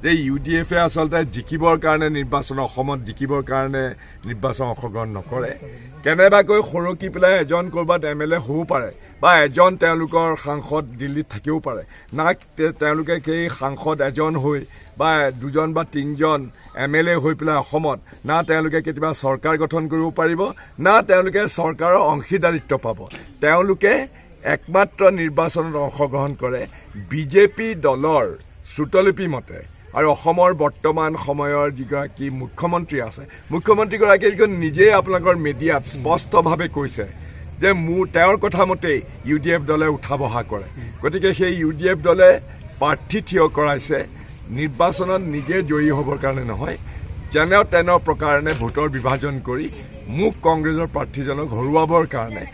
যে UDFে আচলতে জিকিবৰ কাৰণে নিৰ্বাচন অসমত জিকিবৰ কাৰণে নিৰ্বাচন অংশগ্ৰহণ নকৰে কেনেবাকৈ সৰকি পেলাই এজন কৰবাত MLA হ'ব পাৰে বা এজন তেওঁলোকৰ সাংসদ দিল্লীত থাকিও পাৰে না তেওঁলোকে সেই সাংসদ এজন হৈ বা দুজন বা তিনজন MLA হৈ পেলাই অসমত না তেওঁলোকে কেতিয়াবা চৰকাৰ গঠন কৰিব পাৰিব না তেওঁলোকে চৰকাৰৰ অংশীদাৰিত্ব পাব তেওঁলোকে একমাত্ৰ নিৰ্বাচনত অংশগ্ৰহণ কৰে বিজেপি দলৰ শ্ৰুতলিপি মতে আৰু অসমৰ বৰ্তমান সময়ৰ যিগৰাকী মুখ্যমন্ত্ৰী আছে মুখ্যমন্ত্ৰীগৰাকী নিজেই আপোনালোকৰ মিডিয়াত স্পষ্টভাৱে কৈছে যে তেওঁৰ কথা মতেই UDF দলে উঠা বহা কৰে গতিকে সেই UDF দলে প্ৰাৰ্থী থিয় কৰাইছে নিৰ্বাচনত নিজে জয়ী হ'বৰ কাৰণে নহয় যেনে তেনে প্ৰকাৰে ভোটৰ বিভাজন কৰি মুখ কংগ্ৰেছৰ প্ৰাৰ্থীজনক হৰুৱাবৰ কাৰণে